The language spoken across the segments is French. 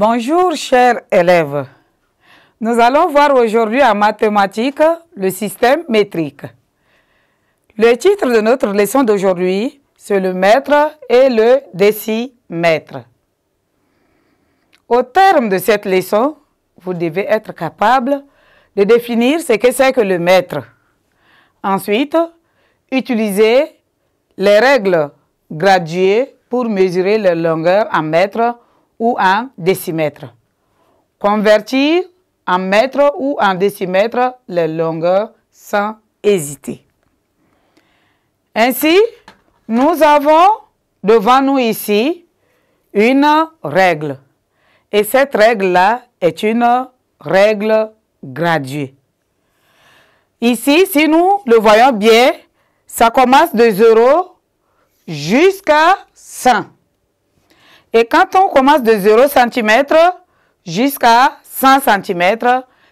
Bonjour chers élèves, nous allons voir aujourd'hui en mathématiques le système métrique. Le titre de notre leçon d'aujourd'hui, c'est le mètre et le décimètre. Au terme de cette leçon, vous devez être capable de définir ce que c'est que le mètre. Ensuite, utilisez les règles graduées pour mesurer la longueur en mètres ou en décimètres. Convertir en mètres ou en décimètres les longueurs sans hésiter. Ainsi, nous avons devant nous ici une règle. Et cette règle-là est une règle graduée. Ici, si nous le voyons bien, ça commence de 0 jusqu'à 100. Et quand on commence de 0 cm jusqu'à 100 cm,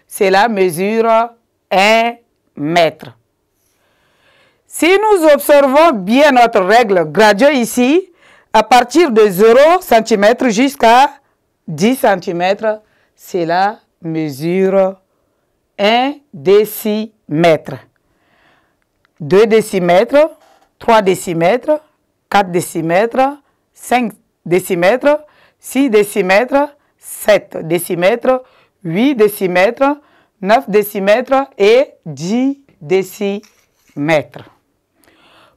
cela mesure 1 mètre. Si nous observons bien notre règle graduée ici, à partir de 0 cm jusqu'à 10 cm, cela mesure 1 décimètre. 2 décimètres, 3 décimètres, 4 décimètres, 5 décimètres, 6 décimètres, 7 décimètres, 8 décimètres, 9 décimètres et 10 décimètres.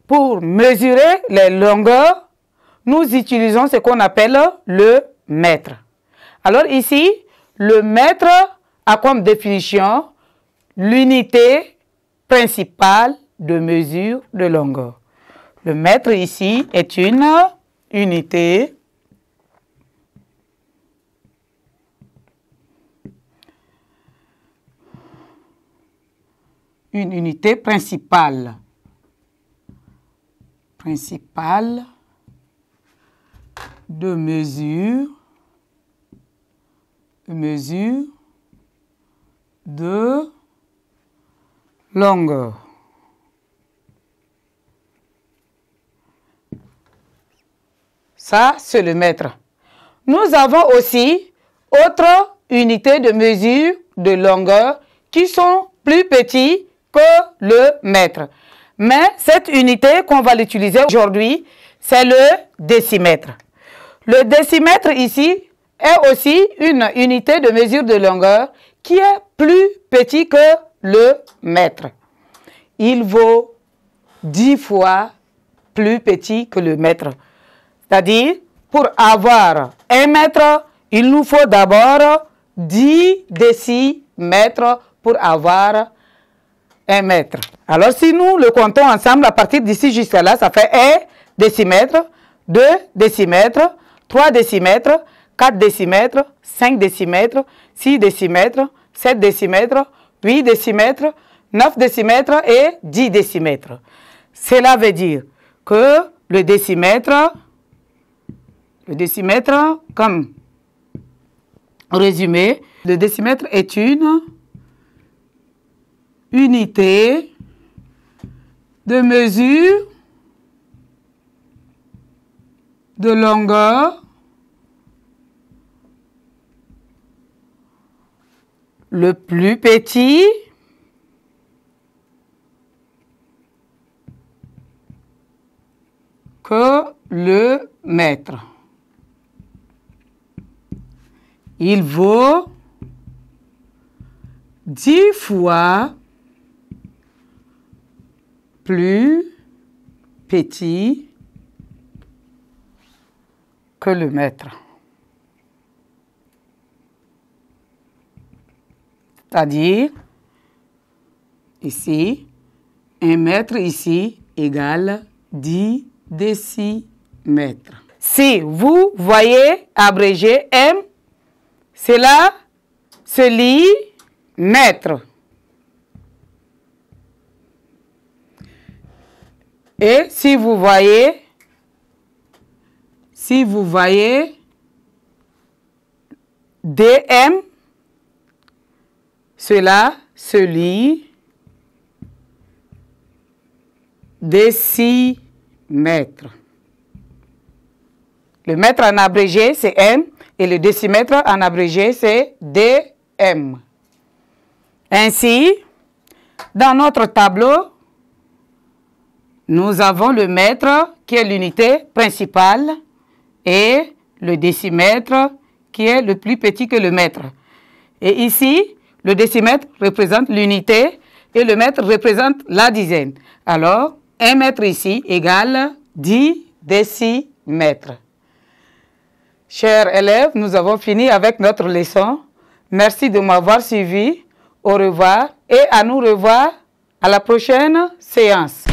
Pour mesurer les longueurs, nous utilisons ce qu'on appelle le mètre. Alors ici, le mètre a comme définition l'unité principale de mesure de longueur. Le mètre ici est une unité principale de mesure de longueur. Ça, c'est le mètre. Nous avons aussi autres unités de mesure de longueur qui sont plus petites que le mètre. Mais cette unité qu'on va l'utiliser aujourd'hui, c'est le décimètre. Le décimètre ici est aussi une unité de mesure de longueur qui est plus petit que le mètre. Il vaut 10 fois plus petit que le mètre. C'est-à-dire, pour avoir 1 mètre, il nous faut d'abord 10 décimètres pour avoir 1 mètre. Alors, si nous le comptons ensemble, à partir d'ici jusqu'à là, ça fait 1 décimètre, 2 décimètres, 3 décimètres, 4 décimètres, 5 décimètres, 6 décimètres, 7 décimètres, 8 décimètres, 9 décimètres et 10 décimètres. Cela veut dire que le décimètre, comme résumé, le décimètre est une unité de mesure de longueur le plus petit que le mètre. Il vaut 10 fois plus petit que le mètre. C'est-à-dire, ici, 1 mètre ici égale 10 décimètres. Si vous voyez abrégé M, cela se lit mètre. Et si vous voyez DM, cela se lit décimètre. Le mètre en abrégé, c'est M. Et le décimètre en abrégé, c'est dm. Ainsi, dans notre tableau, nous avons le mètre qui est l'unité principale et le décimètre qui est le plus petit que le mètre. Et ici, le décimètre représente l'unité et le mètre représente la dizaine. Alors, 1 mètre ici égale 10 décimètres. Chers élèves, nous avons fini avec notre leçon. Merci de m'avoir suivi. Au revoir et à nous revoir à la prochaine séance.